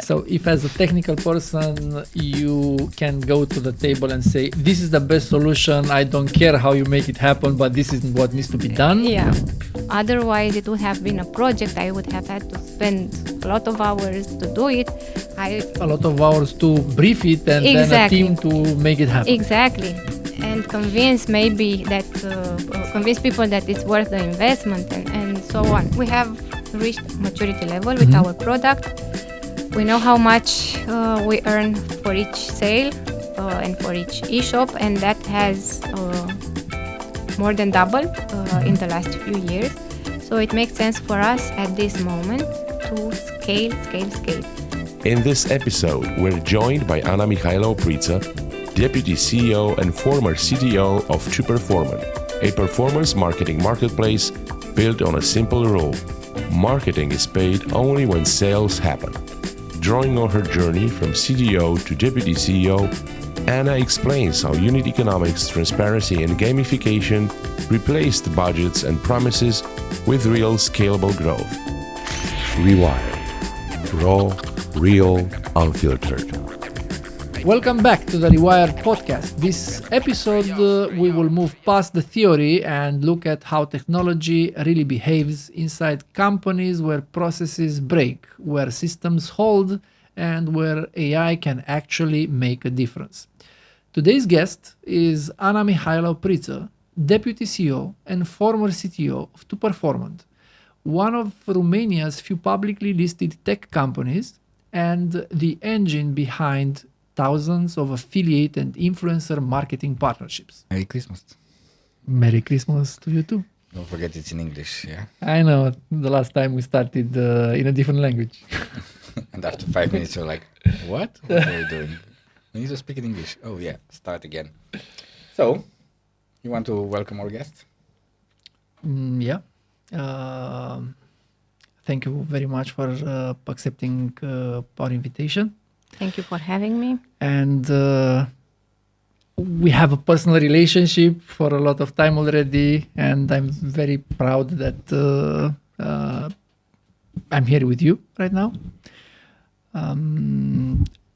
So if as a technical person, you can go to the table and say, this is the best solution, I don't care how you make it happen, but this is what needs to be done. Yeah. Otherwise, it would have been a project. I would have had to spend a lot of hours to do it. A lot of hours to brief it and then a team to make it happen. Exactly. And convince people that it's worth the investment and so on. We have reached maturity level with our product. We know how much we earn for each sale and for each e-shop, and that has more than doubled in the last few years. So it makes sense for us at this moment to scale. In this episode, we're joined by Anna Mihailo-Prița, Deputy CEO and former CTO of TwoPerformant, a performance marketing marketplace built on a simple rule: marketing is paid only when sales happen. Drawing on her journey from CTO to Deputy CEO, Anna explains how unit economics, transparency, and gamification replaced budgets and promises with real scalable growth. REWIRED. Raw, real, unfiltered. Welcome back to the REWIRED podcast. This episode, we will move past the theory and look at how technology really behaves inside companies where processes break, where systems hold, and where AI can actually make a difference. Today's guest is Anna Mihailo-Prița, Deputy CEO and former CTO of TwoPerformant, one of Romania's few publicly listed tech companies and the engine behind thousands of affiliate and influencer marketing partnerships. Merry Christmas. Merry Christmas to you too. Don't forget it's in English, yeah? I know, the last time we started in a different language. And after 5 minutes you're like, what? What are you doing? We need to speak in English. Oh yeah, start again. So, you want to welcome our guest? Yeah. Thank you very much for accepting our invitation. Thank you for having me. And we have a personal relationship for a lot of time already, and I'm very proud that I'm here with you right now.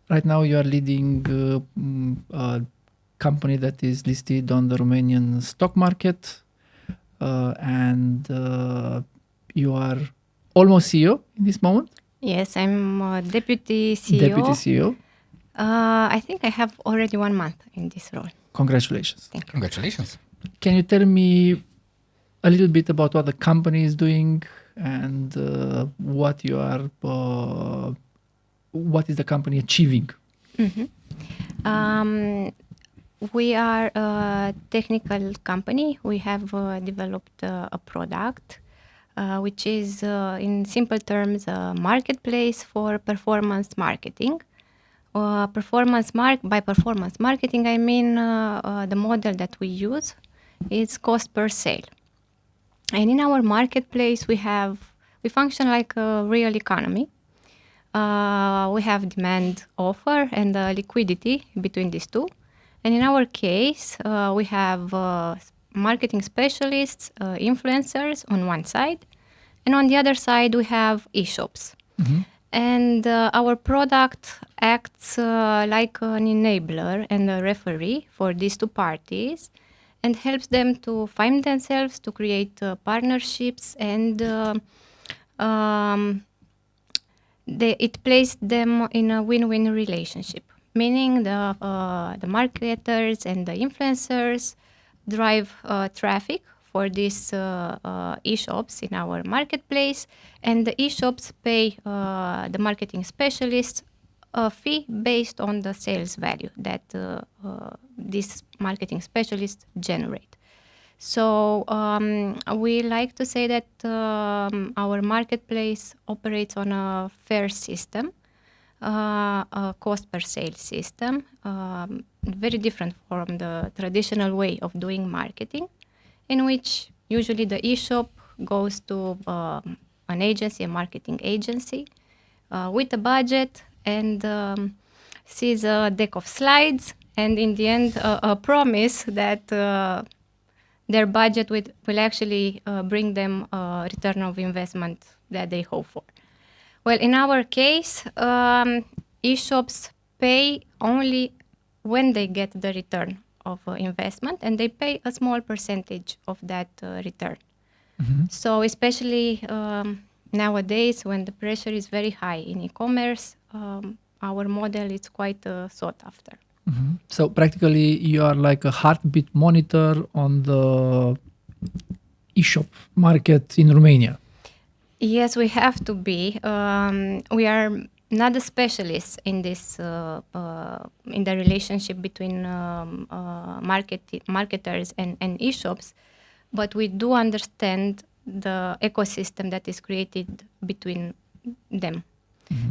Right now you are leading a company that is listed on the Romanian stock market, and you are almost CEO in this moment. Yes, I'm Deputy CEO. Deputy CEO. I think I have already 1 month in this role. Congratulations. Thank you. Congratulations. Can you tell me a little bit about what the company is doing and what is the company achieving? We are a technical company. We have developed a product which is, in simple terms, a marketplace for performance marketing. By performance marketing, I mean the model that we use is cost per sale. And in our marketplace, we function like a real economy. We have demand, offer, and liquidity between these two. And in our case, we have marketing specialists, influencers on one side, and on the other side we have e-shops. Mm-hmm. And our product acts like an enabler and a referee for these two parties, and helps them to find themselves, to create partnerships, and it places them in a win-win relationship. Meaning the marketers and the influencers drive traffic for these e-shops in our marketplace, and the e-shops pay the marketing specialists a fee based on the sales value that these marketing specialists generate. So we like to say that our marketplace operates on a fair system, a cost per sale system, very different from the traditional way of doing marketing, in which usually the e-shop goes to an agency, a marketing agency, with a budget, and sees a deck of slides, and in the end a promise that their budget will actually bring them a return of investment that they hope for. Well, in our case, e-shops pay only when they get the return of investment, and they pay a small percentage of that return. So especially nowadays, when the pressure is very high in e-commerce, our model is quite sought after. So practically, you are like a heartbeat monitor on the e-shop market in Romania. Yes, we have to be. We are not a specialist in this, in the relationship between marketers and e-shops, but we do understand the ecosystem that is created between them.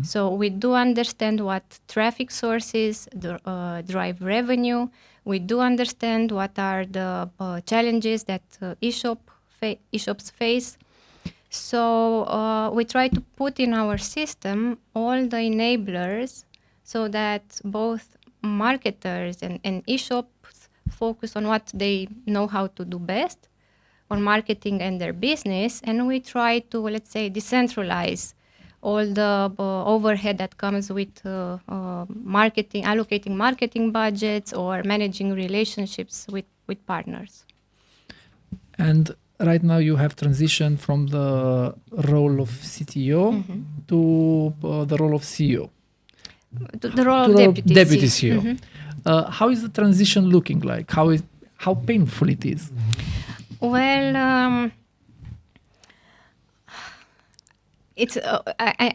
So we do understand what traffic sources drive revenue. We do understand what are the challenges that e-shops face. So we try to put in our system all the enablers so that both marketers and e-shops focus on what they know how to do best, on marketing and their business, and we try to, let's say, decentralize all the overhead that comes with marketing, allocating marketing budgets or managing relationships with partners. And right now you have transitioned from the role of CTO to the role of CEO. To the role To of the deputy CEO. How is the transition looking like? How painful it is? Well,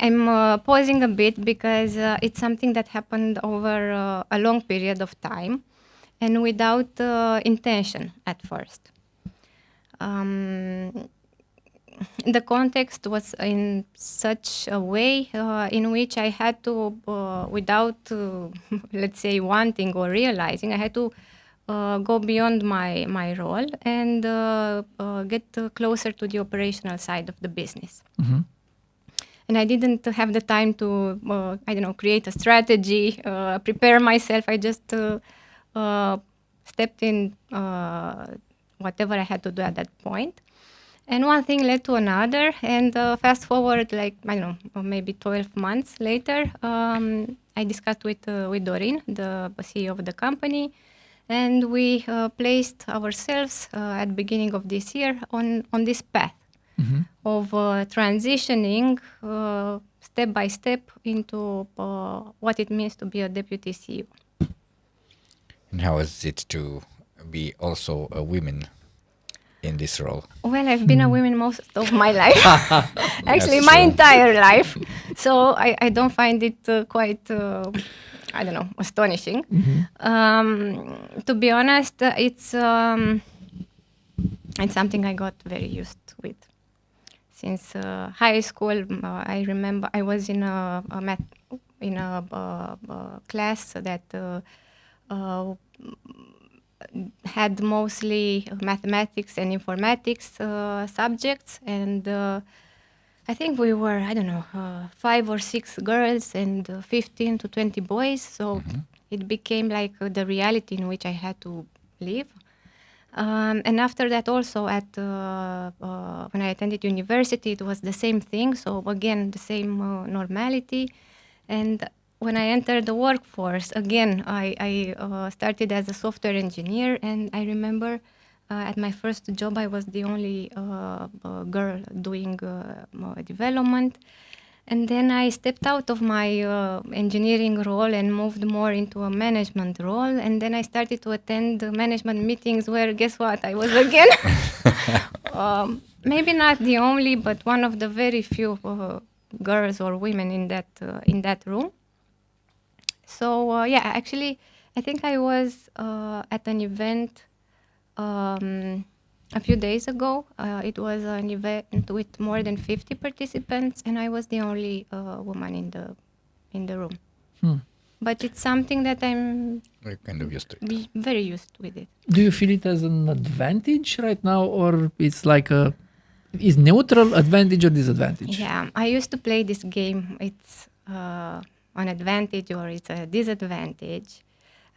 I'm pausing a bit because it's something that happened over a long period of time and without intention at first. The context was in such a way in which I had to, without, let's say, wanting or realizing, I had to go beyond my role and get closer to the operational side of the business. And I didn't have the time to, create a strategy, prepare myself. I just stepped in whatever I had to do at that point. And one thing led to another. And fast forward, maybe 12 months later, I discussed with Dorin, the CEO of the company, and we placed ourselves at the beginning of this year on this path of transitioning step by step into what it means to be a deputy CEO. And how is it to be also a woman in this role? Well, I've been a woman most of my life, actually That's my true. entire life. So I don't find it quite, astonishing. To be honest, it's something I got very used with. Since high school, I remember I was in a class that had mostly mathematics and informatics subjects, and I think we were 5 or 6 girls and 15 to 20 boys. So it became like the reality in which I had to live. And after that, also when I attended university, it was the same thing. So again, the same normality. And when I entered the workforce, again, I started as a software engineer. And I remember at my first job, I was the only girl doing development. And then I stepped out of my engineering role and moved more into a management role. And then I started to attend management meetings where, guess what, I was again, maybe not the only, but one of the very few girls or women in that room. So actually, I think I was at an event a few days ago. It was an event with more than 50 participants, and I was the only woman in the room. But it's something that I'm We're kind of used to it. very used with it. Do you feel it as an advantage right now, or it's like is neutral advantage or disadvantage? Yeah, I used to play this game. It's an advantage or it's a disadvantage.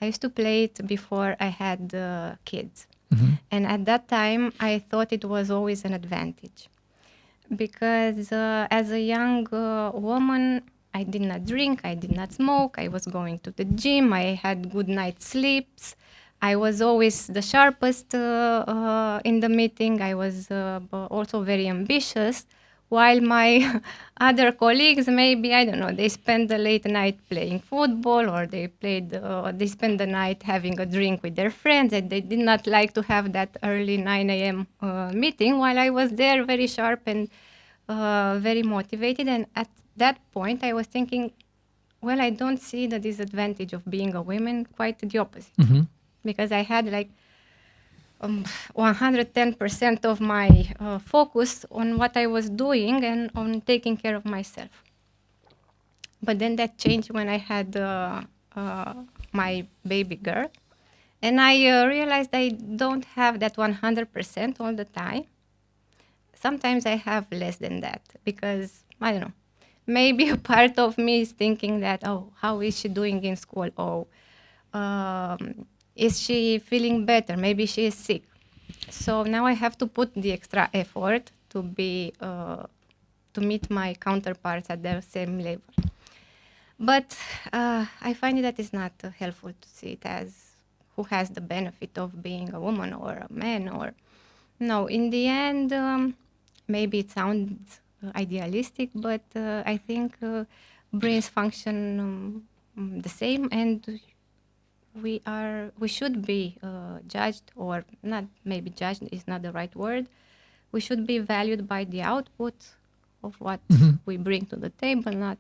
I used to play it before I had kids. And at that time, I thought it was always an advantage. because as a young woman, I did not drink, I did not smoke, I was going to the gym, I had good night sleeps. I was always the sharpest in the meeting. I was also very ambitious, while my other colleagues, maybe, I don't know, they spend the late night playing football, or they spend the night having a drink with their friends, and they did not like to have that early 9 a.m. Meeting, while I was there very sharp and very motivated. And at that point, I was thinking, well, I don't see the disadvantage of being a woman, quite the opposite. Mm-hmm. Because I had like 110% of my focus on what I was doing and on taking care of myself. But then that changed when I had my baby girl. And I realized I don't have that 100% all the time. Sometimes I have less than that because, I don't know, maybe a part of me is thinking that, oh, how is she doing in school? Oh, is she feeling better? Maybe she is sick. So now I have to put the extra effort to be to meet my counterparts at the same level. But I find that it's not helpful to see it as who has the benefit of being a woman or a man, or no. In the end, maybe it sounds idealistic, but I think brains function the same, and we should be judged, or not, maybe judged is not the right word. We should be valued by the output of what we bring to the table, not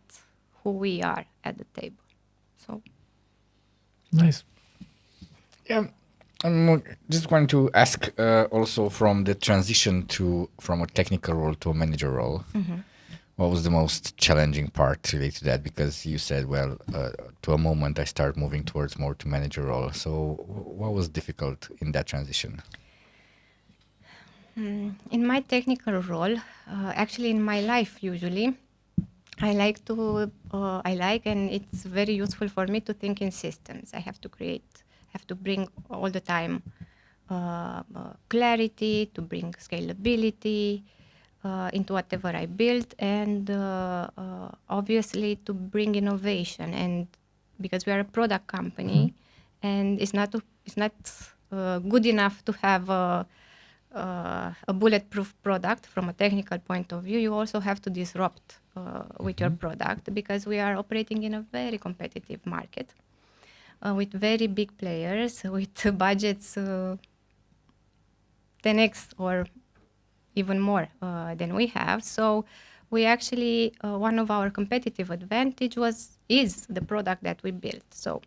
who we are at the table. So Nice. Yeah, I'm just going to ask also from the transition from a technical role to a manager role. What was the most challenging part related to that? Because you said, well, to a moment I start moving towards more to manager role. So what was difficult in that transition? in my technical role, actually in my life usually, I like, and it's very useful for me to think in systems. I have to bring all the time clarity, to bring scalability into whatever I build, and obviously to bring innovation. And because we are a product company, and it's not good enough to have a bulletproof product from a technical point of view. You also have to disrupt with your product, because we are operating in a very competitive market with very big players, with budgets 10x or even more than we have. So we actually, one of our competitive advantage is the product that we built. So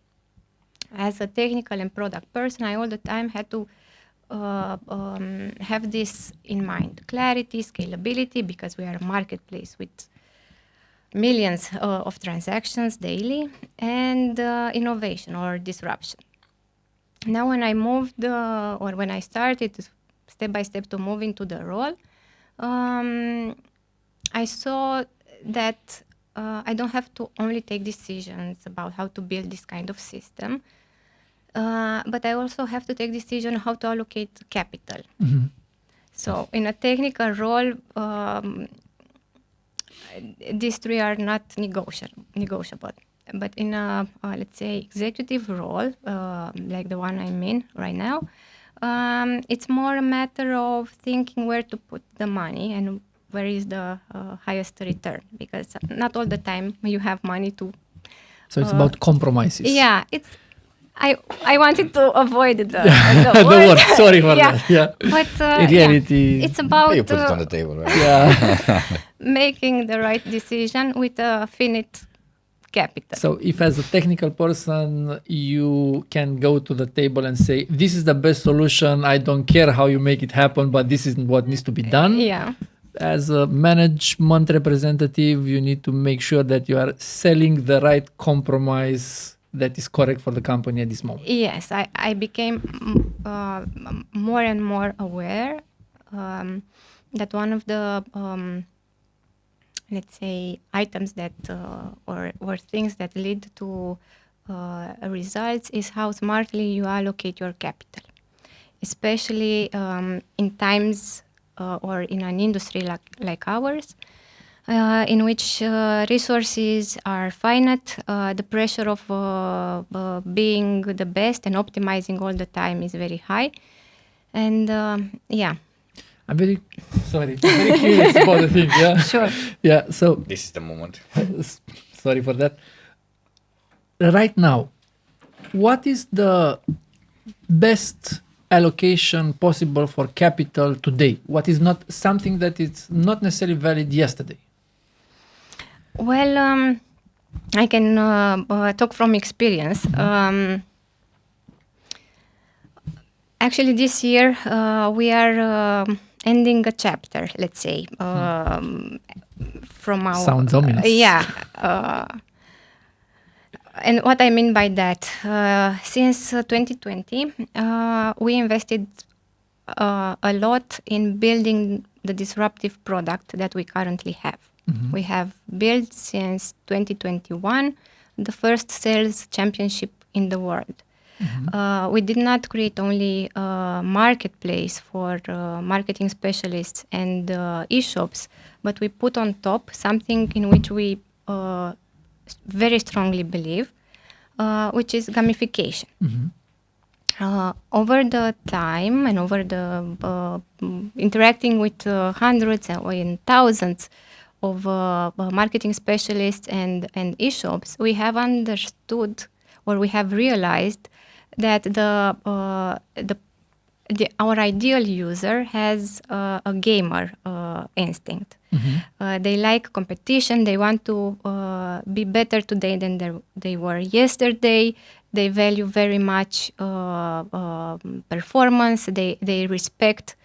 as a technical and product person, I all the time had to have this in mind: clarity, scalability, because we are a marketplace with millions of transactions daily, and innovation or disruption. Now, when I moved, or when I started step by step to move into the role, I saw that I don't have to only take decisions about how to build this kind of system, but I also have to take decision how to allocate capital. So in a technical role, these three are not negotiable. But in a, let's say, executive role, like the one I'm in right now, it's more a matter of thinking where to put the money and where is the highest return, because not all the time you have money to... So it's about compromises. Yeah, I wanted to avoid the the word. word. Sorry for that. Yeah. But in reality, it's about You put it on the table, right? yeah. making the right decision with a finite capital. So if as a technical person, you can go to the table and say, this is the best solution, I don't care how you make it happen, but this is what needs to be done. Yeah. As a management representative, you need to make sure that you are selling the right compromise that is correct for the company at this moment. Yes, I became more and more aware that one of the let's say items that or things that lead to results is how smartly you allocate your capital, especially in times or in an industry like ours, in which resources are finite, the pressure of being the best and optimizing all the time is very high. And yeah. I'm very curious about the thing. Yeah. Sure. Yeah. So This is the moment. sorry for that. Right now, what is the best allocation possible for capital today? What is not something that is not necessarily valid yesterday? Well, I can talk from experience. Actually, this year we are ending a chapter, let's say, from our... Sounds ominous. Yeah. And what I mean by that, since 2020, we invested a lot in building the disruptive product that we currently have. We have built since 2021 the first sales championship in the world. We did not create only a marketplace for marketing specialists and e-shops, but we put on top something in which we very strongly believe, which is gamification. Over the time and over the interacting with hundreds and thousands of marketing specialists and e-shops, we have understood, or we have realized, that our ideal user has a gamer instinct. They like competition. They want to be better today than they were yesterday. They value very much performance. They respect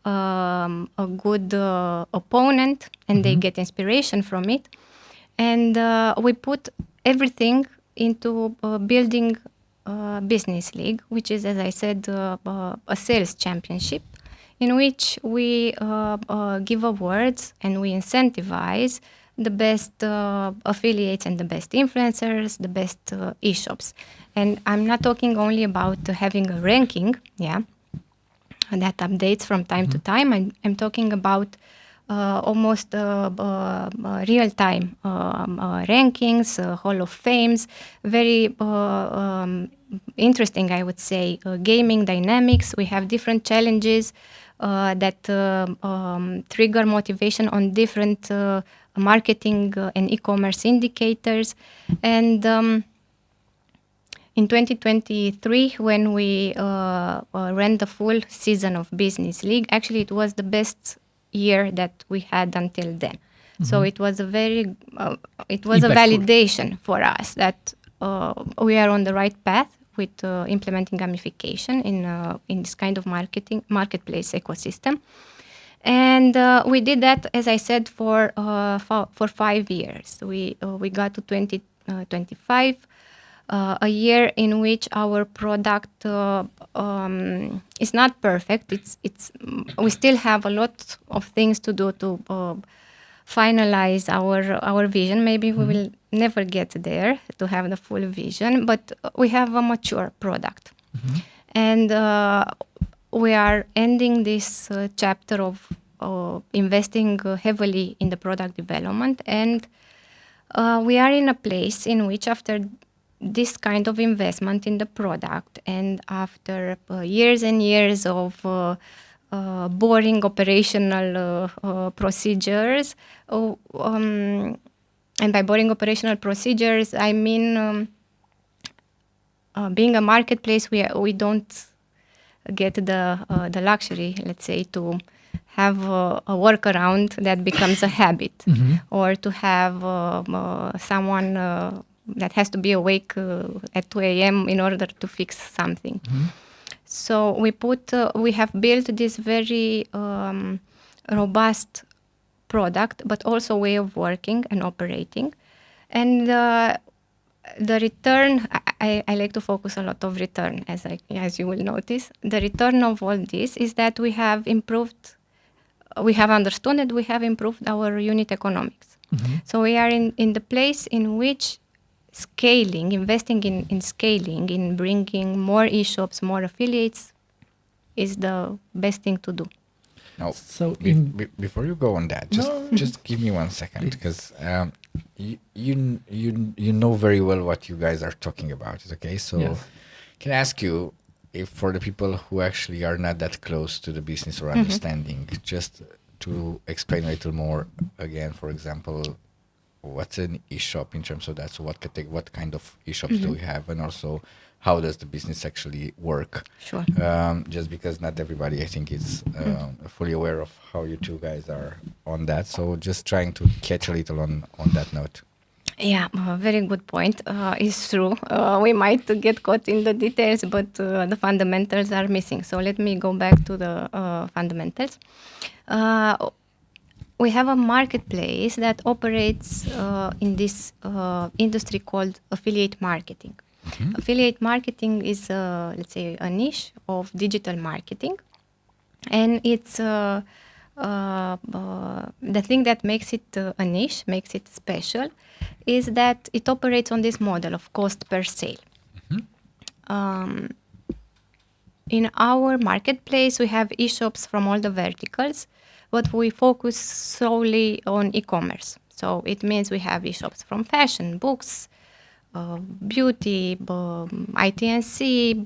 a good opponent, and they get inspiration from it. And we put everything into building a business league, which is, as I said, a sales championship, in which we give awards and we incentivize the best affiliates and the best influencers, the best e-shops. And I'm not talking only about having a ranking, that updates from time to time. I'm talking about almost real-time rankings, Hall of Fames, very interesting, I would say, gaming dynamics. We have different challenges that trigger motivation on different marketing and e-commerce indicators. And in 2023, when we ran the full season of Business League, actually it was the best year that we had until then. So it was a very, it was a validation for us that we are on the right path with implementing gamification in this kind of marketplace ecosystem. And we did that, as I said, for 5 years. We got to 2025, a year in which our product is not perfect. We still have a lot of things to do to finalize our vision. Maybe we will never get there to have the full vision, but we have a mature product. And we are ending this chapter of investing heavily in the product development. And we are in a place in which, after this kind of investment in the product, and after years and years of boring operational procedures, and by boring operational procedures, I mean being a marketplace, we don't get the luxury, let's say, to have a workaround that becomes a habit, or to have someone that has to be awake at 2 a.m. in order to fix something. So we have built this very robust product, but also way of working and operating. And the return, I like to focus a lot of return, as you will notice. The return of all this is that we have improved, we have understood that we have improved our unit economics. So we are in the place in which scaling, investing in scaling, in bringing more e-shops, more affiliates, is the best thing to do. Now, So before you go on that, just give me 1 second, because you know very well what you guys are talking about. Okay, so Yes. can I ask you, if for the people who actually are not that close to the business or understanding, just to explain a little more again, for example, what's an e-shop in terms of that? So what kind of e-shops do we have, and also how does the business actually work? Sure. Just because not everybody, I think, is fully aware of how you two guys are on that. So just trying to catch a little on that note. Yeah, very good point. It's true. We might get caught in the details, but the fundamentals are missing. So let me go back to the fundamentals. We have a marketplace that operates in this industry called affiliate marketing. Affiliate marketing is, let's say, a niche of digital marketing, and it's the thing that makes it a niche, makes it special, is that it operates on this model of cost per sale. In our marketplace, we have e-shops from all the verticals, but we focus solely on e-commerce. So it means we have e-shops from fashion, books, beauty, IT&C.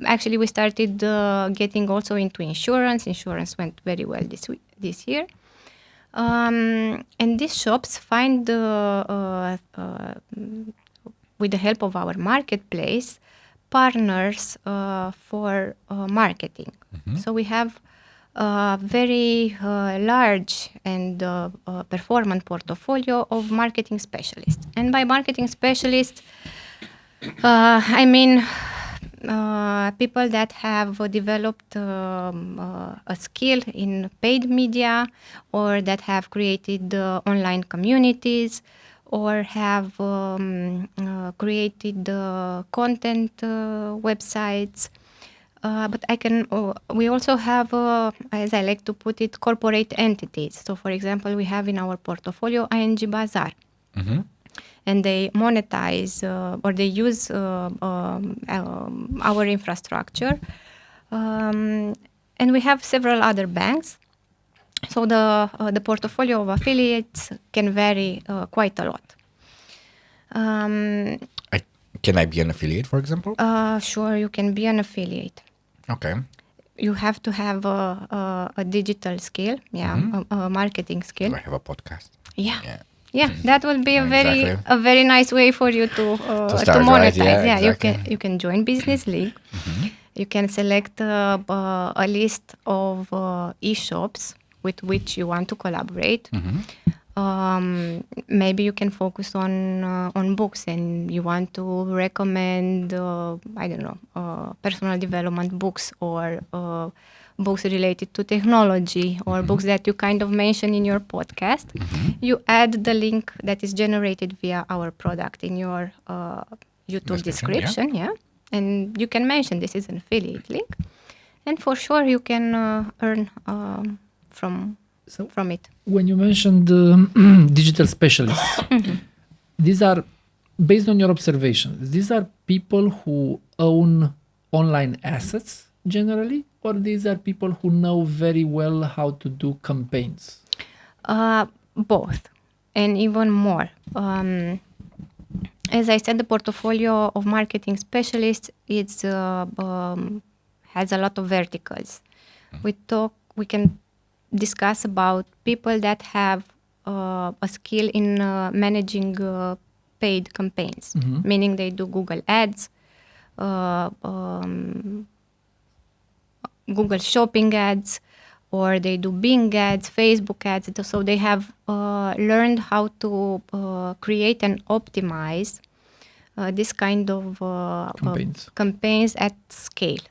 Actually, we started getting also into insurance. Insurance went very well this year. And these shops find, with the help of our marketplace, partners for marketing. So we have a very large and performant portfolio of marketing specialists. And by marketing specialists, I mean people that have developed a skill in paid media, or that have created online communities, or have created content websites. But we also have, as I like to put it, corporate entities. So, for example, we have in our portfolio ING Bazaar. And they monetize or they use our infrastructure. And we have several other banks. So the portfolio of affiliates can vary quite a lot. Can I be an affiliate, for example? Sure, you can be an affiliate. Okay. You have to have a digital skill, a marketing skill. Do I have a podcast? Yeah, that would be a very nice way for you to start, monetize. Right? Yeah, exactly. you can join Business League. You can select a list of e-shops with which you want to collaborate. Maybe you can focus on books, and you want to recommend personal development books, or books related to technology, or books that you kind of mention in your podcast. You add the link that is generated via our product in your YouTube description, and you can mention this is an affiliate link, and for sure you can earn from it. When you mentioned digital specialists, these are, based on your observations, these are people who own online assets generally, or these are people who know very well how to do campaigns? Both, and even more. As I said, the portfolio of marketing specialists has a lot of verticals. We can discuss about people that have a skill in managing paid campaigns, meaning they do Google Ads, Google Shopping ads, or they do Bing ads, Facebook ads. So they have learned how to create and optimize this kind of campaigns at scale.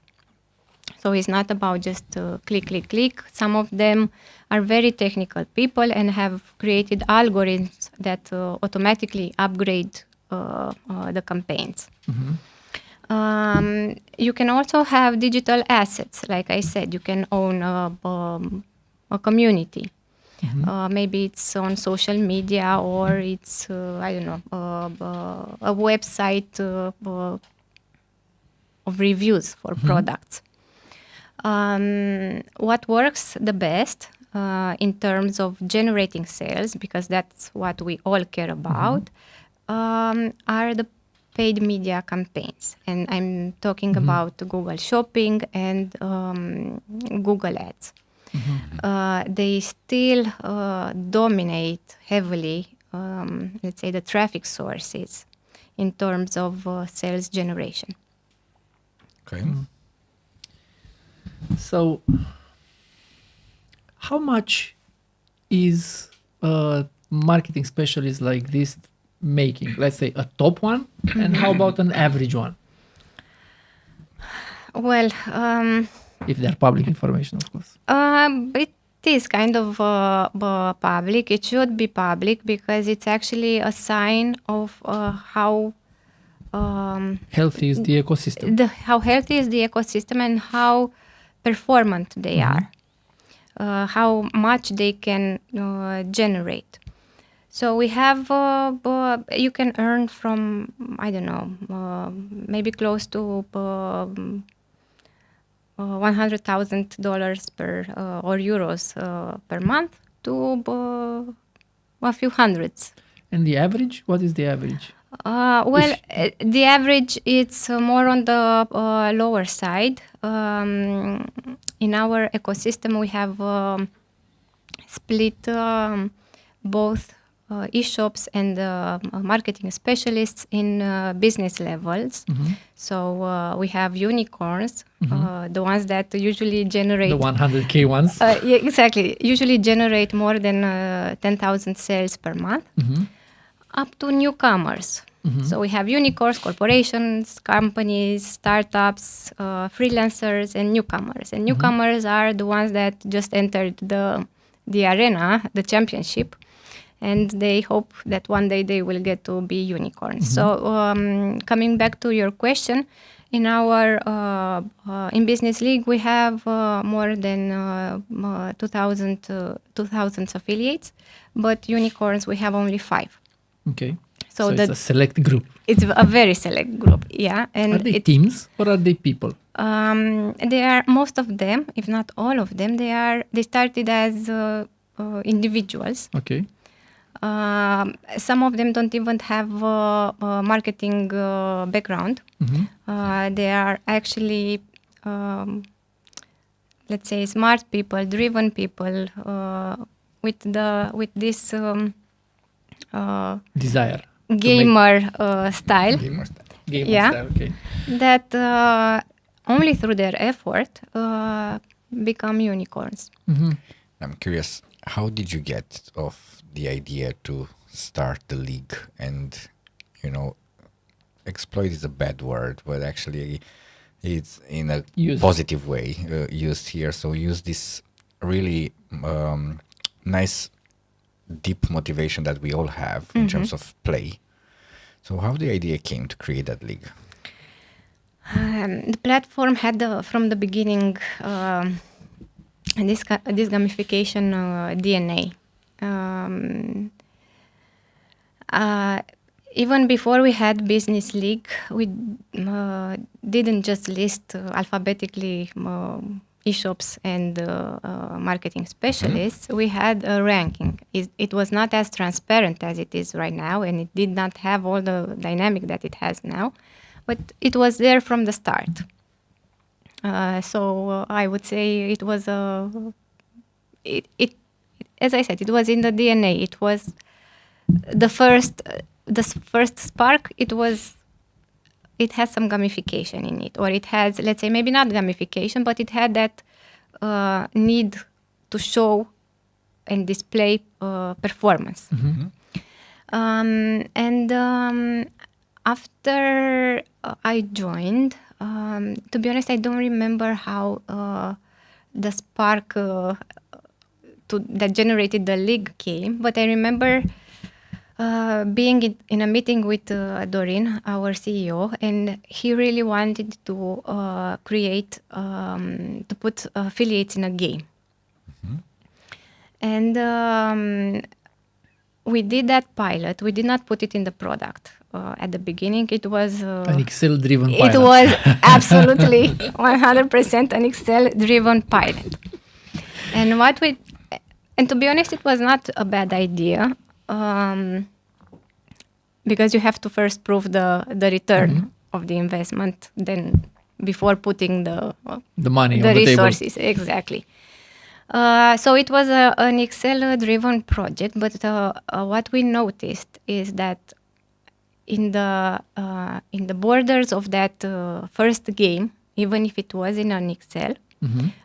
So it's not about just click, click, click. Some of them are very technical people and have created algorithms that automatically upgrade the campaigns. You can also have digital assets. Like I said, you can own a community. Maybe it's on social media, or it's, a website of reviews for products. What works the best in terms of generating sales, because that's what we all care about, are the paid media campaigns. And I'm talking about Google Shopping and Google Ads. They still dominate heavily, let's say, the traffic sources in terms of sales generation. Okay. So, how much is a marketing specialist like this making? Let's say a top one, and how about an average one? Well, If they're public information, of course. it is kind of public. It should be public because it's actually a sign of how Healthy is the ecosystem. how healthy is the ecosystem and how performant they are, how much they can generate. So we have, you can earn from, I don't know, maybe close to $100,000 per or euros per month to a few hundreds. And the average? What is the average? The average it's more on the lower side. In our ecosystem, we have split both e-shops and marketing specialists in business levels. So we have unicorns, the ones that usually generate... The 100K ones? Yeah, exactly. Usually generate more than 10,000 sales per month. Up to newcomers. So we have unicorns, corporations, companies, startups, freelancers, and newcomers. And newcomers are the ones that just entered the arena, the championship, and they hope that one day they will get to be unicorns. So coming back to your question, in our in Business League, we have more than 2,000 affiliates, but unicorns, we have only 5. Okay. So it's a select group. It's a very select group, yeah. And are they teams or are they people? They are, most of them, if not all of them, they started as individuals. Okay. Some of them don't even have a marketing background. They are actually, let's say, smart people, driven people with this desire. Gamer style. Gamer style. Gamer style, okay. That only through their effort become unicorns. I'm curious, how did you get off the idea to start the league? And, exploit is a bad word, but actually it's in a positive way used here. So use this really nice, deep motivation that we all have in terms of play. So how the idea came to create that league? The platform had from the beginning this gamification DNA. Even before we had Business League, we didn't just list alphabetically e-shops and marketing specialists. We had a ranking. It was not as transparent as it is right now, and it did not have all the dynamic that it has now, but it was there from the start. So I would say it was as I said, it was in the DNA. It was the first spark. It has some gamification in it, or it has, let's say, maybe not gamification, but it had that need to show and display performance. After I joined, to be honest, I don't remember how the spark that generated the league came, but I remember being in a meeting with Dorin, our CEO, and he really wanted to create, to put affiliates in a game. And we did that pilot. We did not put it in the product. at the beginning, it was An Excel-driven pilot. it was absolutely 100% an Excel-driven pilot. And to be honest, it was not a bad idea, because you have to first prove the return of the investment, then before putting the money the on the resources. Exactly. So it was an Excel-driven project, but what we noticed is that in the borders of that first game, even if it was in an Excel,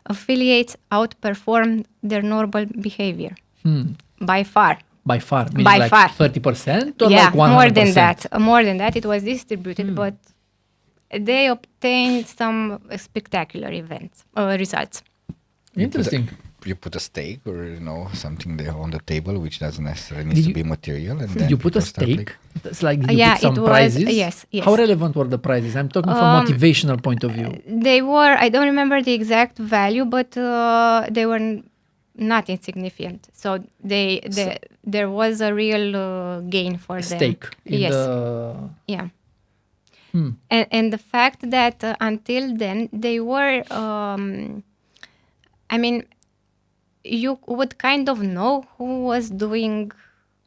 affiliates outperformed their normal behavior by far. By far, meaning By like far. 30% or Yeah, like 100%? more than that. More than that, it was distributed, but they obtained some spectacular results. Interesting. You put a stake or something there on the table, which doesn't necessarily need to be material. And Did you put a people start stake? It's like did you Yeah, put some it was- prizes? yes. How relevant were the prizes? I'm talking from motivational point of view. They were, I don't remember the exact value, but they were not insignificant. So there was a real gain for them. Stake in Yes. the... Yeah. And the fact that until then they were, I mean, you would kind of know who was doing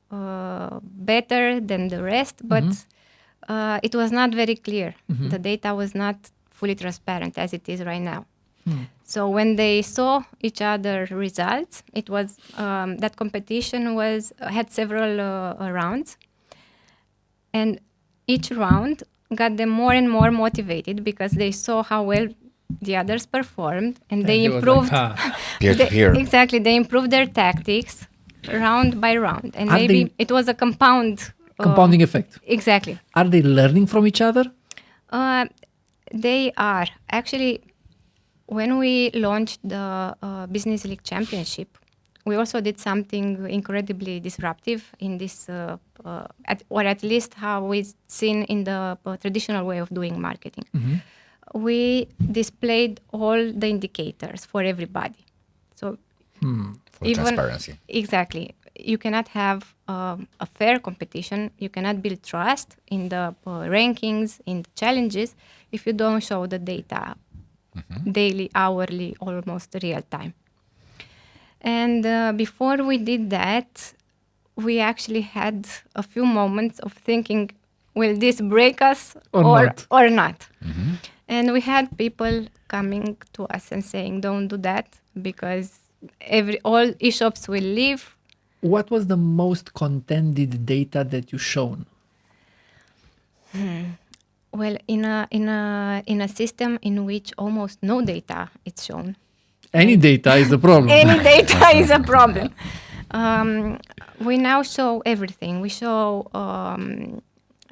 better than the rest, but it was not very clear. The data was not fully transparent as it is right now. So when they saw each other results, it was that competition had several rounds, and each round got them more and more motivated because they saw how well the others performed, and they he was improved. like, peer-to-peer. Exactly, they improved their tactics round by round, and Are maybe they- it was a Compounding effect. Exactly. Are they learning from each other? They are. Actually, when we launched the Business League Championship, we also did something incredibly disruptive in this, or at least how it's seen in the traditional way of doing marketing. We displayed all the indicators for everybody. So For transparency. Exactly. You cannot have a fair competition. You cannot build trust in the rankings, in the challenges, if you don't show the data daily, hourly, almost real time. And before we did that, we actually had a few moments of thinking, will this break us or not? And we had people coming to us and saying, don't do that, because all e-shops will leave. What was the most contended data that you shown? Well, in a system in which almost no data is shown. Any data is a problem. Any data is a problem. We now show everything. We show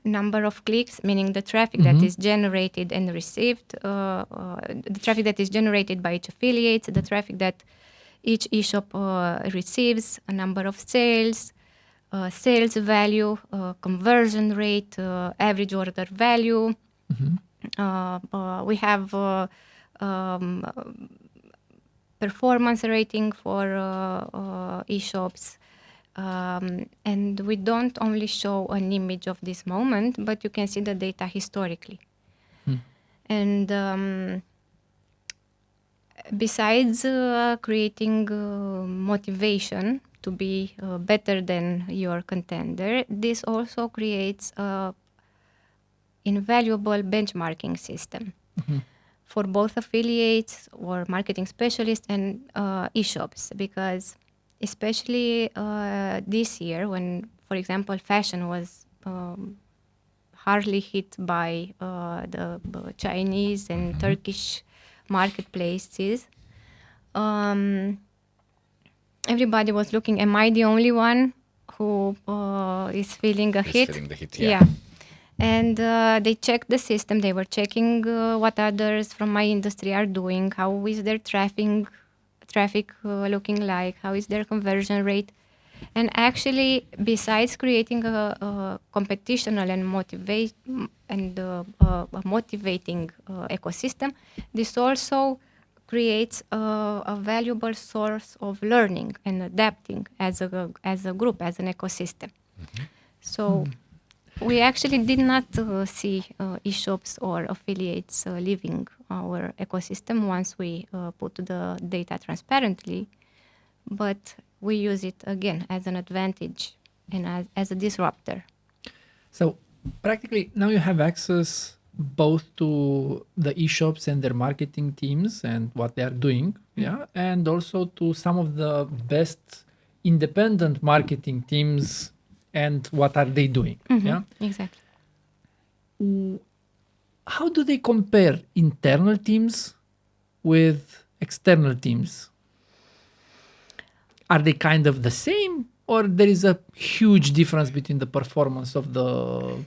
number of clicks, meaning the traffic that is generated and received, the traffic that is generated by each affiliate, the traffic that each e-shop receives, a number of sales, sales value, conversion rate, average order value. We have performance rating for e-shops. And we don't only show an image of this moment, but you can see the data historically. And besides creating motivation to be better than your contender, this also creates an invaluable benchmarking system for both affiliates or marketing specialists and e-shops, because especially this year when, for example, fashion was hardly hit by the Chinese and Turkish marketplaces, everybody was looking, am I the only one who is feeling a hit? Feeling the hit, Yeah. And they checked the system. They were checking what others from my industry are doing, how is their traffic looking like, how is their conversion rate. And actually, besides creating a competitional and motivating ecosystem, this also creates a valuable source of learning and adapting as a group, as an ecosystem. So We actually did not see e-shops or affiliates leaving our ecosystem once we put the data transparently, but we use it again as an advantage and as a disruptor. So practically now you have access both to the e-shops and their marketing teams and what they are doing, yeah, and also to some of the best independent marketing teams and what are they doing, yeah. Exactly. How do they compare internal teams with external teams? Are they kind of the same, or there is a huge difference between the performance of the...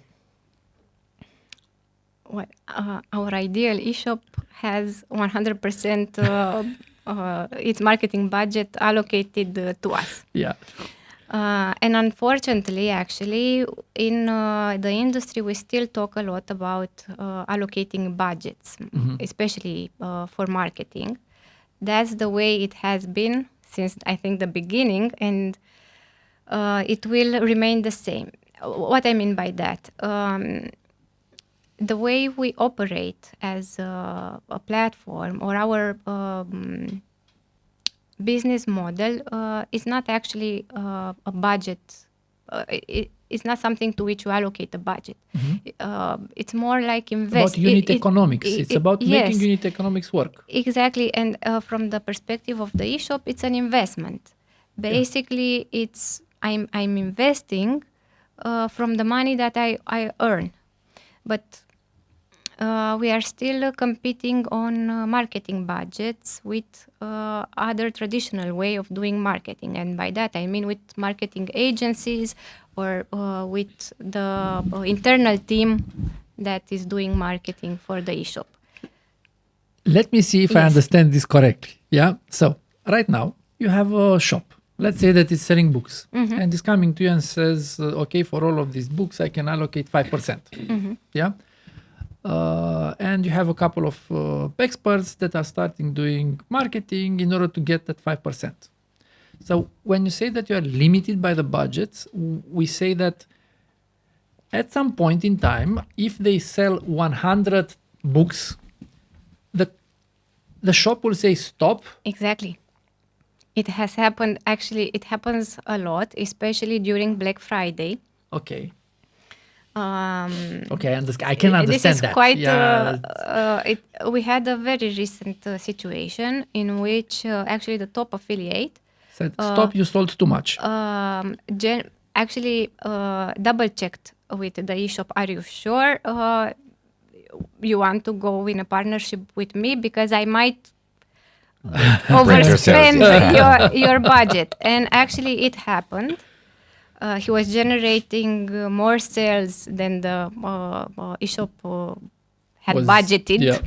Well, our ideal e-shop has 100% its marketing budget allocated to us. Yeah. And unfortunately, actually, in the industry, we still talk a lot about allocating budgets, especially for marketing. That's the way it has been since, I think, the beginning, and it will remain the same. What I mean by that, the way we operate as a platform or our business model is not actually a budget. It's not something to which you allocate a budget. It's more like invest. About unit economics. It's about yes, making unit economics work. Exactly. And from the perspective of the e-shop, it's an investment. Basically, it's I'm investing from the money that I earn. But we are still competing on marketing budgets with other traditional way of doing marketing. And by that, I mean with marketing agencies or with the internal team that is doing marketing for the e-shop. Let me see if I understand this correctly. Yeah. So right now you have a shop. Let's say that it's selling books and it's coming to you and says, okay, for all of these books, I can allocate 5%. Yeah. And you have a couple of experts that are starting doing marketing in order to get that 5%. So when you say that you are limited by the budgets, we say that at some point in time, if they sell 100 books, the shop will say stop. Exactly. It has happened. Actually, it happens a lot, especially during Black Friday. Okay. Okay, I can understand this is that. Quite. We had a very recent situation in which actually the top affiliate said, "Stop! You sold too much." Actually, double checked with the e-shop. Are you sure you want to go in a partnership with me? Because I might overspend your budget. And actually, it happened. He was generating more sales than the e-shop had budgeted. Yeah.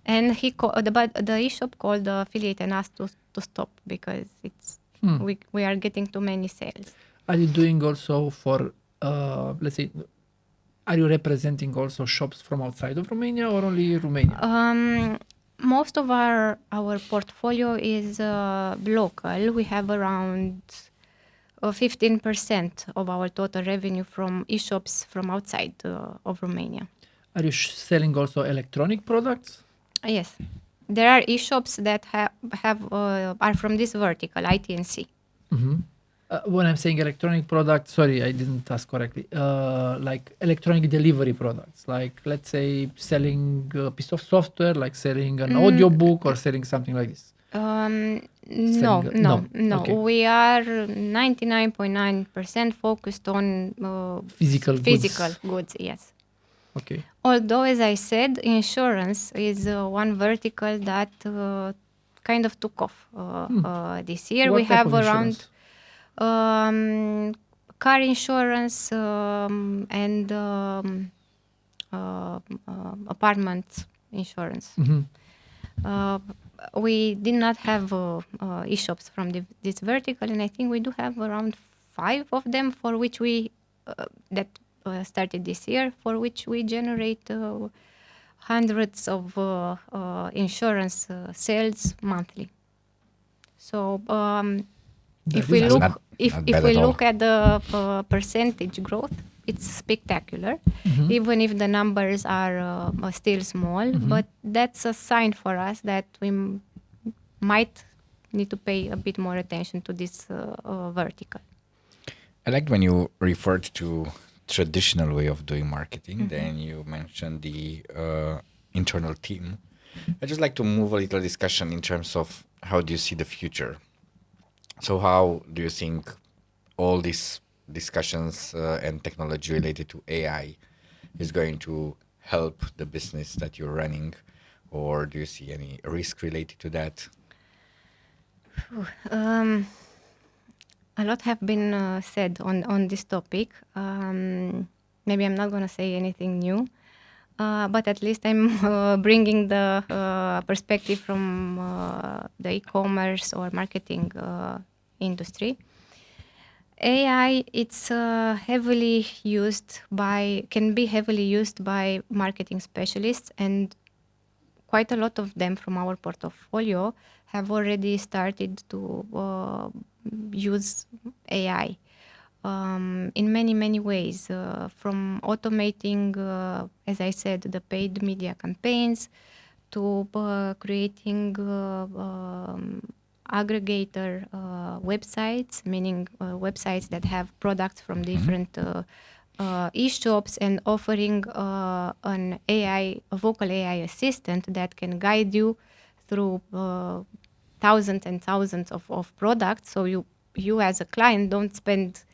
And the e-shop called the affiliate and asked to stop because it's we are getting too many sales. Are you doing also for, let's say, are you representing also shops from outside of Romania or only Romania? Most of our portfolio is local. We have around 15% of our total revenue from e-shops from outside of Romania. Are you selling also electronic products? Yes. There are e-shops that are from this vertical, IT and C. When I'm saying electronic products, sorry, I didn't ask correctly. Like electronic delivery products, like let's say selling a piece of software, like selling an audiobook or selling something like this. No. Okay. We are 99.9% focused on physical goods. Yes. Okay. Although, as I said, insurance is one vertical that kind of took off this year. What we have around car insurance and apartment insurance. We did not have e-shops from this vertical, and I think we do have around 5 of them for which we started this year, for which we generate hundreds of insurance sales monthly. So if we look at the percentage growth, it's spectacular, even if the numbers are still small. But that's a sign for us that we might need to pay a bit more attention to this vertical. I liked when you referred to traditional way of doing marketing. Then you mentioned the internal team. I'd just like to move a little discussion in terms of how do you see the future? So how do you think all these discussions and technology related to AI is going to help the business that you're running? Or do you see any risk related to that? A lot have been said on this topic. Maybe I'm not going to say anything new, but at least I'm bringing the perspective from the e-commerce or marketing industry. AI, it's heavily used can be heavily used by marketing specialists, and quite a lot of them from our portfolio have already started to use AI in many, many ways, from automating, as I said, the paid media campaigns to creating aggregator websites, meaning websites that have products from different e-shops, and offering a vocal AI assistant that can guide you through thousands and thousands of products. So you as a client don't spend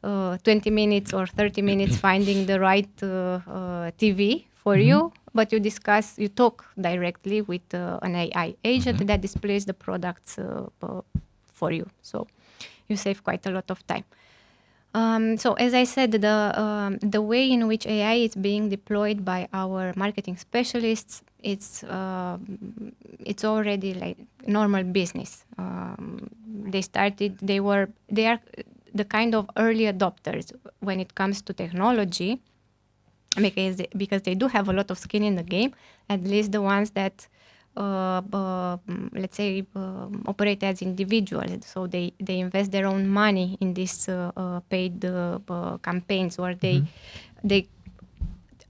20 minutes or 30 minutes finding the right TV for you, but you talk directly with an AI agent that displays the products for you. So you save quite a lot of time. So as I said, the way in which AI is being deployed by our marketing specialists, it's already like normal business. They are the kind of early adopters when it comes to technology, because they do have a lot of skin in the game, at least the ones that let's say operate as individuals. So they invest their own money in these paid campaigns, or they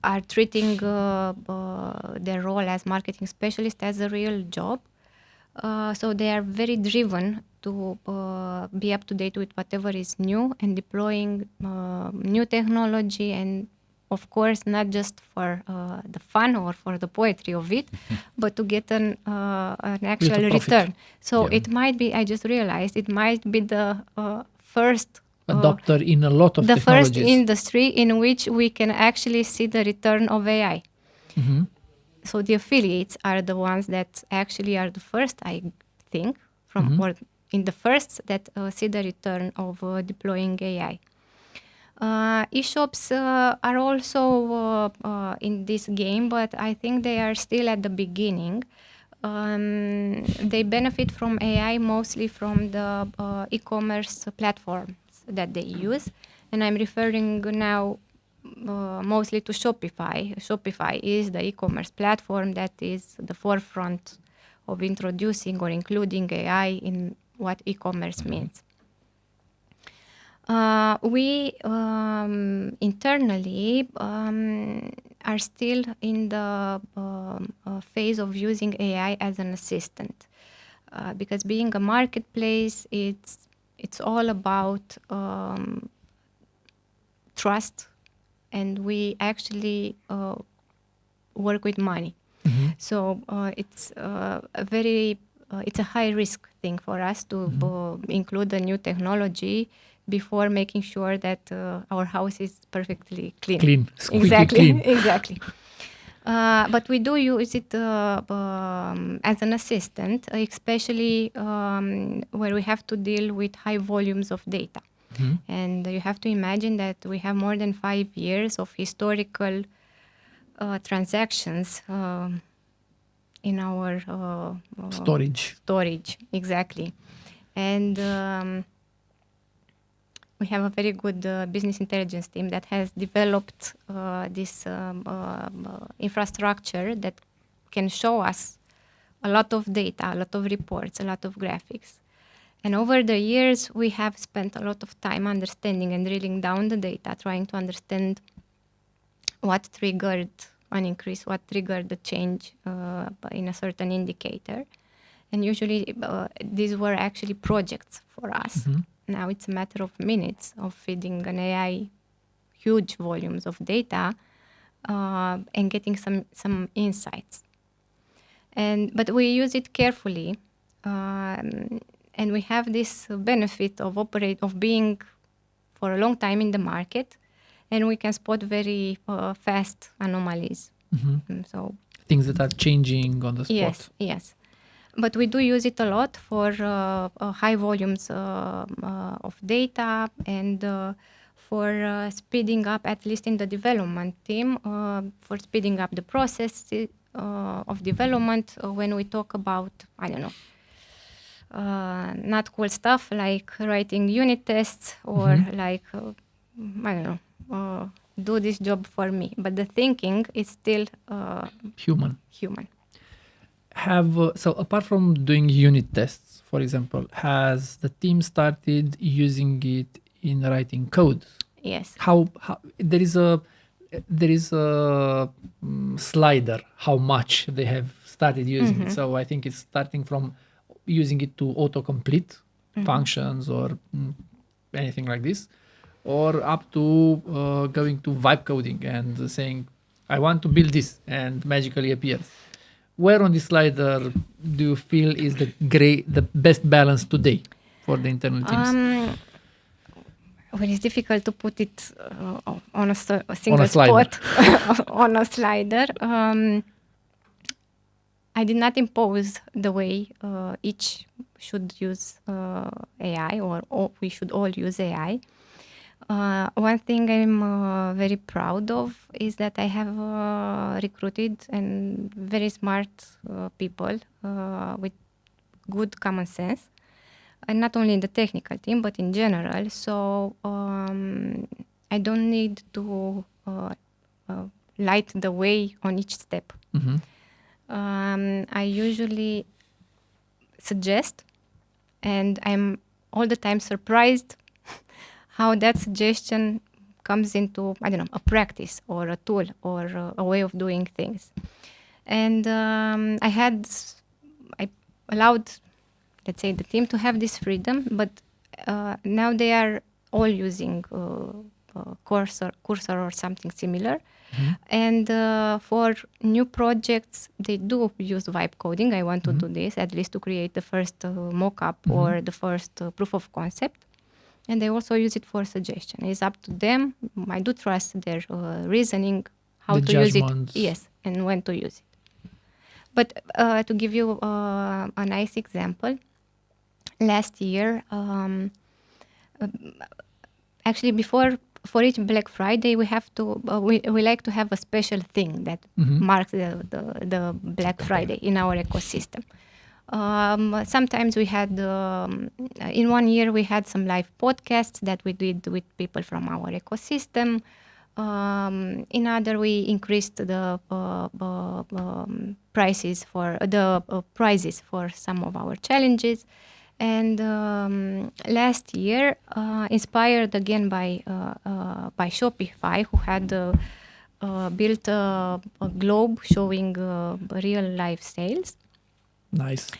are treating their role as marketing specialist as a real job. So they are very driven to be up to date with whatever is new and deploying new technology, and of course not just for the fun or for the poetry of it, but to get an actual return. So it might be, I just realized, it might be the first adopter in a lot of the technologies. first industry in which we can actually see the return of AI. So the affiliates are the ones that actually are the first, I think, or in the first that see the return of deploying AI. E-shops are also in this game, but I think they are still at the beginning. They benefit from AI mostly from the e-commerce platforms that they use, and I'm referring now mostly to Shopify. Shopify is the e-commerce platform that is the forefront of introducing or including AI in what e-commerce means. We internally are still in the phase of using AI as an assistant, because being a marketplace, it's all about trust, and we actually work with money. So it's a high risk thing for us to include a new technology before making sure that our house is perfectly clean. Exactly, clean. Exactly. But we do use it as an assistant, especially where we have to deal with high volumes of data. And you have to imagine that we have more than 5 years of historical transactions in our storage, exactly. And we have a very good business intelligence team that has developed this infrastructure that can show us a lot of data, a lot of reports, a lot of graphics. And over the years, we have spent a lot of time understanding and drilling down the data, trying to understand what triggered an increase, what triggered the change in a certain indicator. And usually these were actually projects for us. Now it's a matter of minutes of feeding an AI huge volumes of data and getting some insights. But we use it carefully, and we have this benefit of being for a long time in the market, and we can spot very fast anomalies. So things that are changing on the spot. Yes. But we do use it a lot for high volumes of data and for speeding up, at least in the development team, for speeding up the process of development when we talk about, I don't know, not cool stuff like writing unit tests or like, I don't know, do this job for me. But the thinking is still Human. Human. So apart from doing unit tests, for example, has the team started using it in writing code? Yes. How there is a slider how much they have started using it. So I think it's starting from using it to autocomplete functions or anything like this, or up to going to vibe coding and saying, I want to build this, and magically appears. Where on this slider do you feel is the best balance today for the internal teams? Well, it's difficult to put it on a single spot on a slider. I did not impose the way each should use AI, or we should all use AI. One thing I'm very proud of is that I have recruited and very smart people with good common sense, and not only in the technical team but in general. So I don't need to light the way on each step. I usually suggest, and I'm all the time surprised how that suggestion comes into, I don't know, a practice or a tool or a way of doing things. And I allowed, let's say, the team to have this freedom, but now they are all using Cursor or something similar. And for new projects, they do use vibe coding. I want to do this, at least to create the first mock-up or the first proof of concept. And they also use it for suggestion. It's up to them. I do trust their reasoning, how to use it. Yes, and when to use it. But to give you a nice example, last year, actually for each Black Friday, we have to we like to have a special thing that marks the Black Friday in our ecosystem. Sometimes we had, in one year, we had some live podcasts that we did with people from our ecosystem. In other, we increased the prizes for some of our challenges. And last year, inspired again by Shopify, who had built a globe showing real life sales. Nice.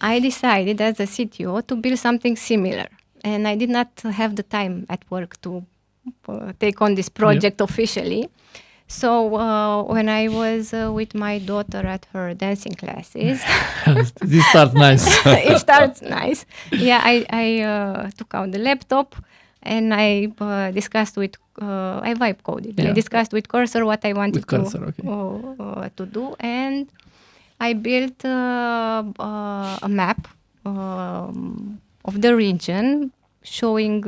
I decided as a CTO to build something similar, and I did not have the time at work to take on this project officially. So when I was with my daughter at her dancing classes, this starts nice. It starts nice. Yeah, I took out the laptop and I discussed with I vibe coded. I discussed with Cursor what I wanted to do, and I built a map of the region showing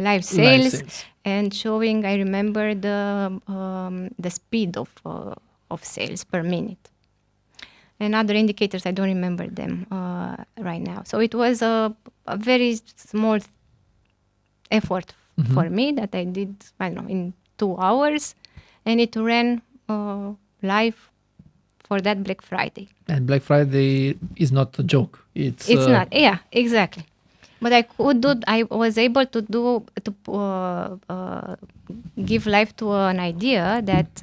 live sales and showing, I remember, the speed of sales per minute. And other indicators, I don't remember them right now. So it was a very small effort for me that I did, I don't know, in 2 hours, and it ran live for that Black Friday. And Black Friday is not a joke. It's not. Yeah, exactly. But I was able to give life to an idea that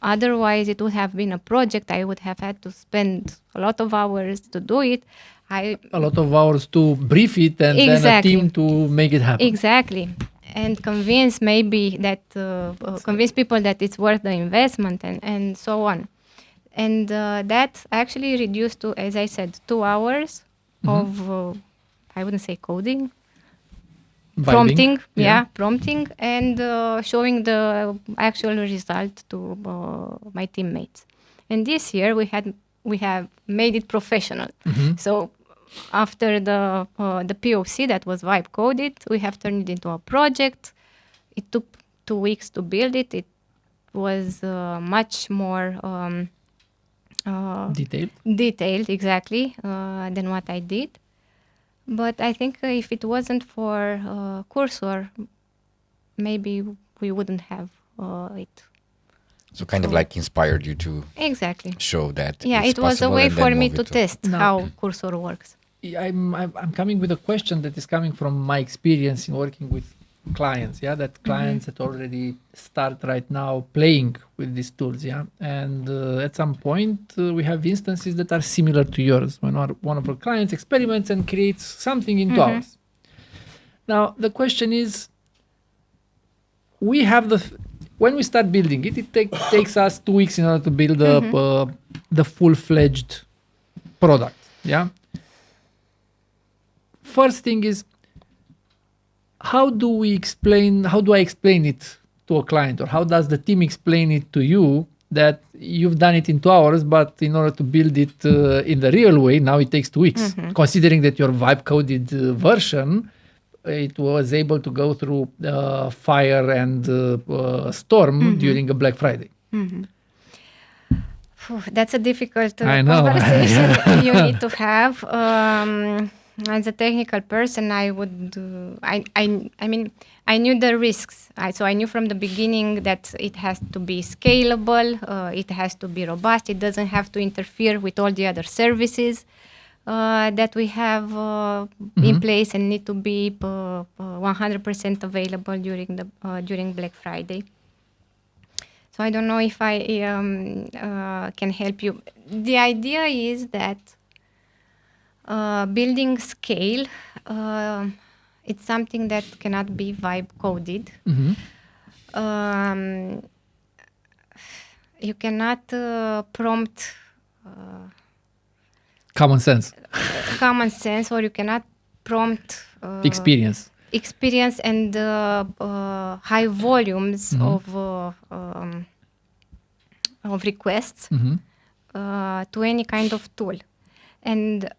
otherwise it would have been a project. I would have had to spend a lot of hours to do it. A lot of hours to brief it and then a team to make it happen. Exactly. And convince people that it's worth the investment and so on. And that actually reduced to, as I said, 2 hours of, I wouldn't say coding, Vibing. prompting and showing the actual result to my teammates. And this year we have made it professional. So after the POC that was vibe coded, we have turned it into a project. It took 2 weeks to build it. It was much more detailed, exactly, than what I did. But I think if it wasn't for Cursor, maybe we wouldn't have it. So kind of like inspired you to exactly show that. Yeah, it was a way for me to test how Cursor works. I'm coming with a question that is coming from my experience in working with clients. Yeah, that clients that already start right now playing with these tools. Yeah, and at some point we have instances that are similar to yours when one of our clients experiments and creates something in 2 hours. Now the question is, we have when we start building it, it takes us 2 weeks in order to build up the full-fledged product. Yeah. First thing is, how do I explain it to a client, or how does the team explain it to you that you've done it in 2 hours, but in order to build it in the real way, now it takes 2 weeks, considering that your vibe coded version, it was able to go through fire and storm during a Black Friday. That's a difficult conversation you need to have. As a technical person, I mean, I knew the risks. So I knew from the beginning that it has to be scalable, it has to be robust, it doesn't have to interfere with all the other services that we have in place and need to be 100% available during Black Friday. So I don't know if I can help you. The idea is that building scale, it's something that cannot be vibe coded. You cannot prompt common sense, or you cannot prompt experience and high volumes of requests to any kind of tool. And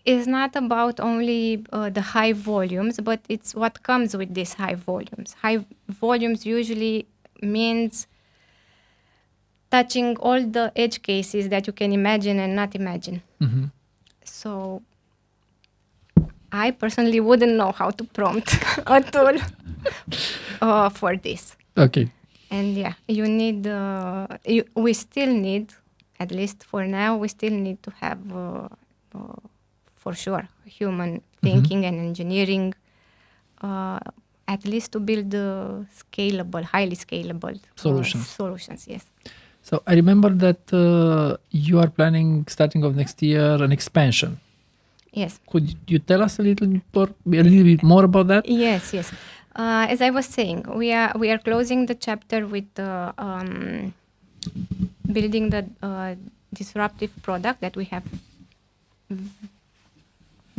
it's not about only the high volumes, but it's what comes with these high volumes. High volumes usually means touching all the edge cases that you can imagine and not imagine. So I personally wouldn't know how to prompt a tool for this. Okay. And yeah, you need, we still need, at least for now, we still need to have, for sure, human thinking and engineering, at least to build highly scalable solutions, yes. So I remember that you are planning, starting of next year, an expansion. Yes. Could you tell us a little bit more about that? Yes. As I was saying, we are closing the chapter with building the disruptive product that we have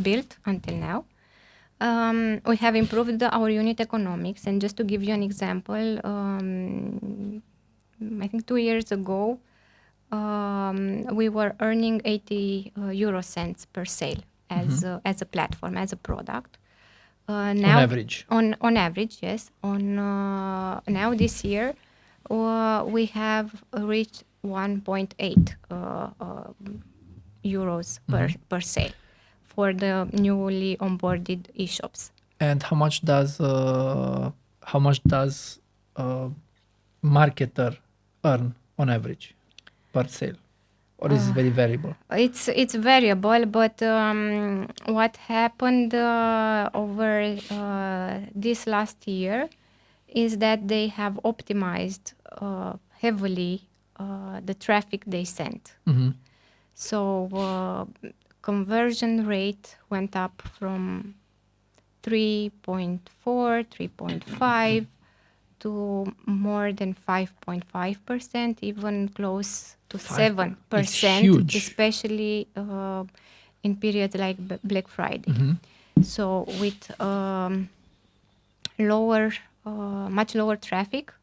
built until now. We have improved our unit economics, and just to give you an example, I think 2 years ago, we were earning 80 euro cents per sale as a platform, as a product. Now, on average. On average, yes. Now this year, we have reached 1.8 euros per sale for the newly onboarded e-shops. And how much does marketer earn on average per sale? or is it very variable? It's variable, but what happened over this last year is that they have optimized heavily the traffic they sent. Mm-hmm. So conversion rate went up from 3.4, 3.5 to more than 5.5%, even close to 7%, huge. especially in periods like Black Friday. Mm-hmm. So with much lower traffic,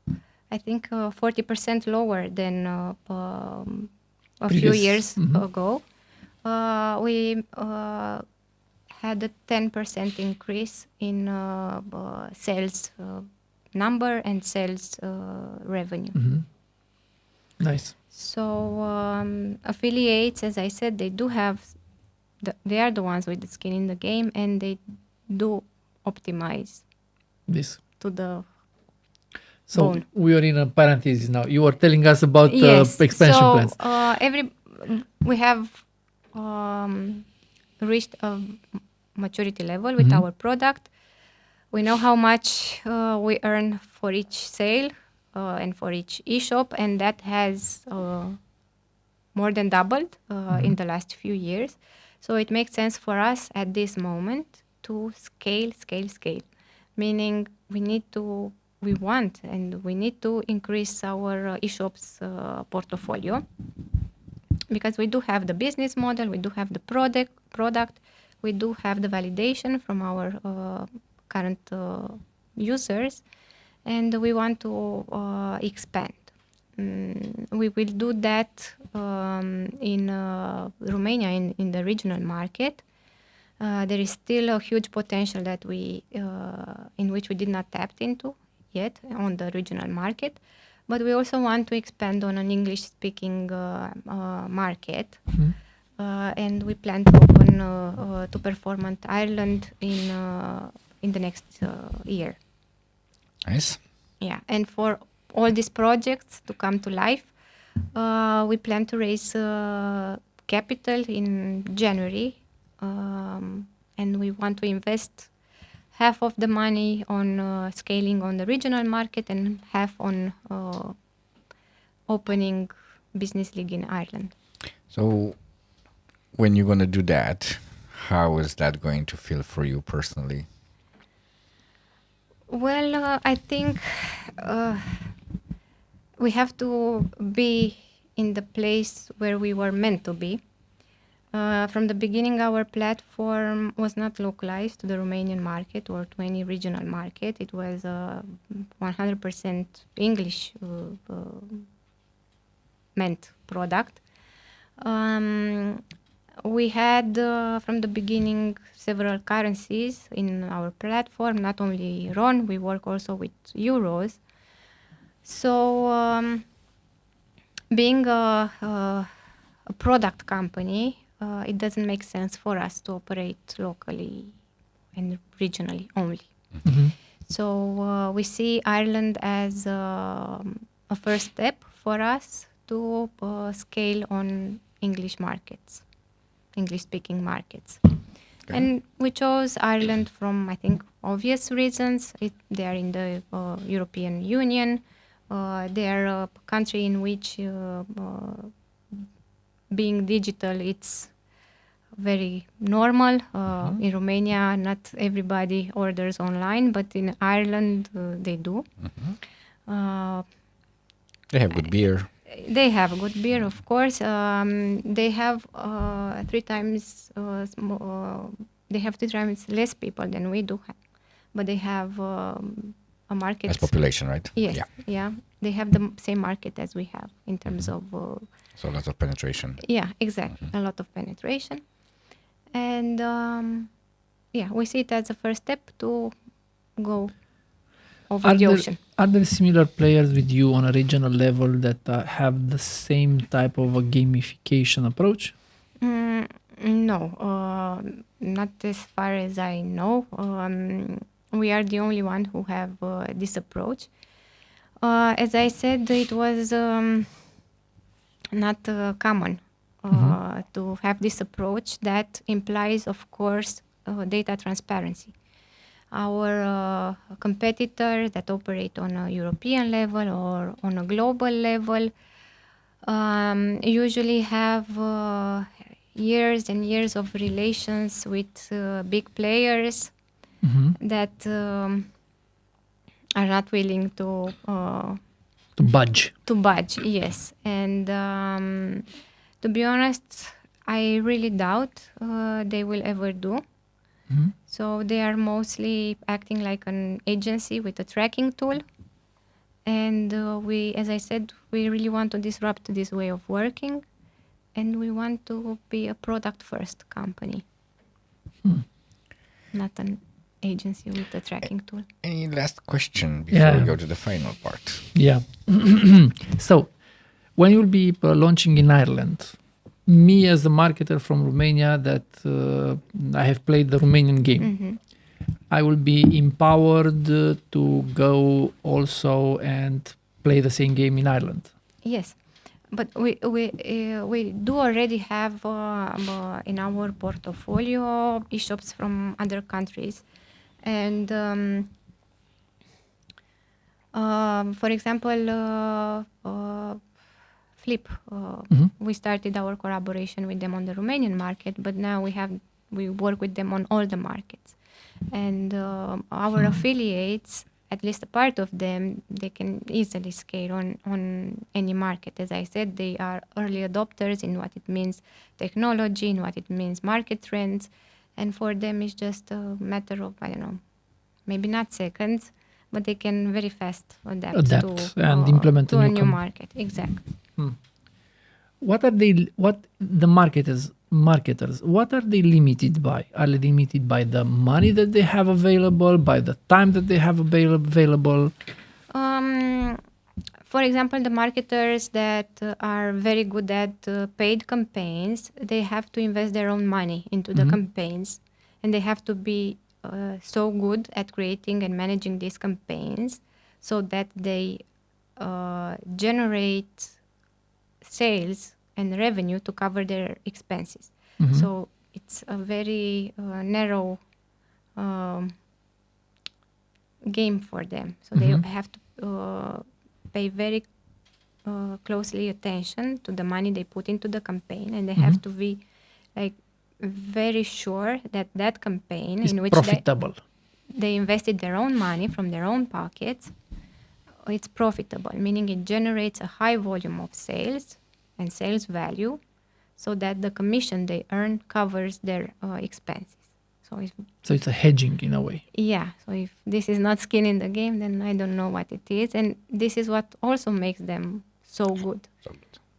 I think 40% lower than a few years ago, we had a 10% increase in sales number and sales revenue. Mm-hmm. Nice. So affiliates, as I said, they are the ones with the skin in the game, and they do optimize This. to the So bone. we are in a parenthesis now. You were telling us about Yes. expansion plans. We have reached a maturity level with our product. We know how much we earn for each sale and for each e-shop, and that has more than doubled in the last few years. So it makes sense for us at this moment to scale. Meaning we need to increase our e-shops portfolio, because we do have the business model, we do have the product, we do have the validation from our current users, and we want to expand. We will do that in Romania, in the regional market. There is still a huge potential that in which we did not tap into yet on the regional market, but we also want to expand on an English-speaking market, and we plan to open to Performant Ireland in the next year. Nice. Yeah, and for all these projects to come to life, we plan to raise capital in January, and we want to invest half of the money on scaling on the regional market and half on opening business league in Ireland. So when you're going to do that, how is that going to feel for you personally? Well, I think we have to be in the place where we were meant to be. From the beginning, our platform was not localized to the Romanian market or to any regional market. It was 100% English meant product. We had from the beginning several currencies in our platform, not only RON, we work also with euros. So being a product company, it doesn't make sense for us to operate locally and regionally only. Mm-hmm. So we see Ireland as a first step for us to scale on English-speaking markets. Okay. And we chose Ireland from, I think, obvious reasons. They are in the European Union. They are a country in which being digital, it's very normal. In Romania, not everybody orders online, but in Ireland, they do. They have good beer. They have good beer, of course. They have 3 times they have 3 times less people than we do, but they have a market. As population, right? Yes. Yeah. They have the same market as we have in terms of. So a lot of penetration. Yeah, exactly. A lot of penetration, and we see it as a first step to go over the ocean. Are there similar players with you on a regional level that have the same type of a gamification approach? No, not as far as I know. We are the only one who have this approach. As I said, it was not common to have this approach that implies, of course, data transparency. Our competitors that operate on a European level or on a global level usually have years and years of relations with big players that are not willing to budge. To budge, yes. And to be honest, I really doubt they will ever do. So they are mostly acting like an agency with a tracking tool. And we, as I said, we really want to disrupt this way of working. And we want to be a product-first company, not an agency with a tracking tool. Any last question before we go to the final part? Yeah. So, when you'll be launching in Ireland, me as a marketer from Romania that I have played the Romanian game, I will be empowered to go also and play the same game in Ireland. Yes. But we do already have in our portfolio e-shops from other countries. And for example, Flip, we started our collaboration with them on the Romanian market, but now we work with them on all the markets. And our affiliates, at least a part of them, they can easily scale on any market. As I said, they are early adopters in what it means technology, in what it means market trends. And for them, it's just a matter of, I don't know, maybe not seconds, but they can very fast adapt to and implement to a new market. Exactly. What are the marketers, what are they limited by? Are they limited by the money that they have available, by the time that they have available? For example, the marketers that are very good at paid campaigns, they have to invest their own money into the campaigns, and they have to be so good at creating and managing these campaigns so that they generate sales and revenue to cover their expenses. So it's a very narrow game for them. So they have to pay very closely attention to the money they put into the campaign, and they have to be like very sure that that campaign It's in which profitable. they invested their own money from their own pockets, it's profitable, meaning it generates a high volume of sales and sales value so that the commission they earn covers their expenses. So it's a hedging in a way. Yeah, so if this is not skin in the game, then I don't know what it is. And this is what also makes them so good.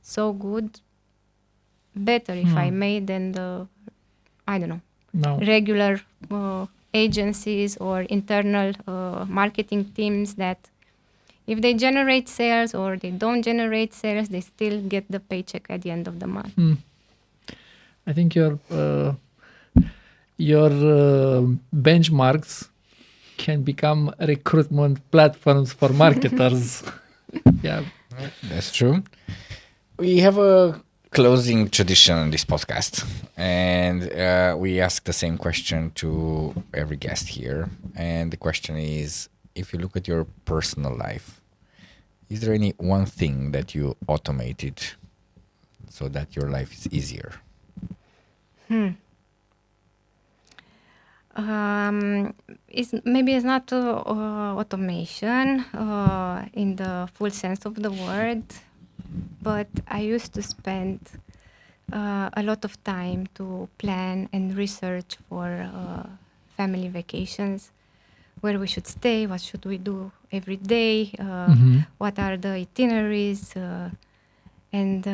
So good, better, if I may, than the, I don't know, regular agencies or internal marketing teams that if they generate sales or they don't generate sales, they still get the paycheck at the end of the month. I think your benchmarks can become recruitment platforms for marketers. Yeah, that's true. We have a closing tradition on this podcast, and we ask the same question to every guest here. And the question is, if you look at your personal life, is there any one thing that you automated so that your life is easier? Maybe it's not automation in the full sense of the word, but I used to spend a lot of time to plan and research for family vacations, where we should stay, what should we do every day, what are the itineraries, and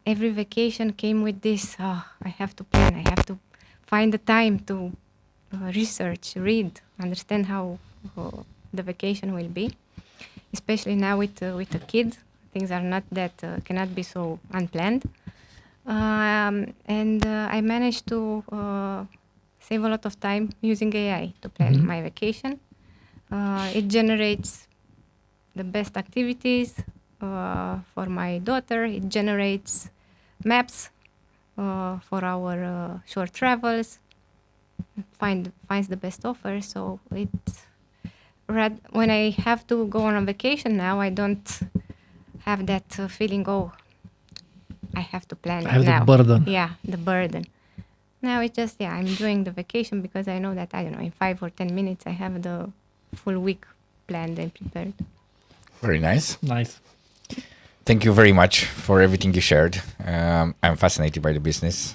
every vacation came with this, I have to plan, I have to find the time to research, read, understand how the vacation will be, especially now with a kid. Things are not that, cannot be so unplanned. And I managed to save a lot of time using AI to plan my vacation. It generates the best activities for my daughter. It generates maps for our short travels, finds the best offer. So it's when I have to go on a vacation now, I don't have that feeling. Oh, I have to plan I have now. the burden. Yeah, the burden. Now it's just I'm enjoying the vacation because I know that in 5 or 10 minutes I have the full week planned and prepared. Very nice. Nice. Thank you very much for everything you shared. I'm fascinated by the business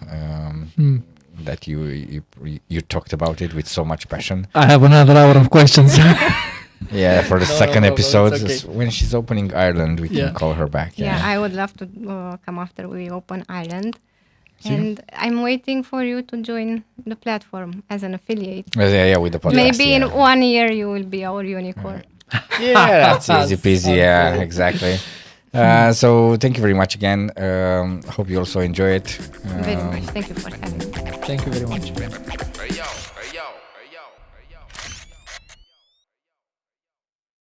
that you talked about it with so much passion. I have another hour of questions. Yeah, for the second no, episode, it's okay. when she's opening Ireland, we Yeah. can call her back. Yeah, I would love to come after we open Ireland. And I'm waiting for you to join the platform as an affiliate. Yeah, with the podcast. Maybe yeah. in 1 year you will be our unicorn. Yeah, that's easy peasy. Sounds Yeah, good. exactly. So thank you very much again. Hope you also enjoy it. Very much. Thank you for having me. Thank you very much. Hey, yo.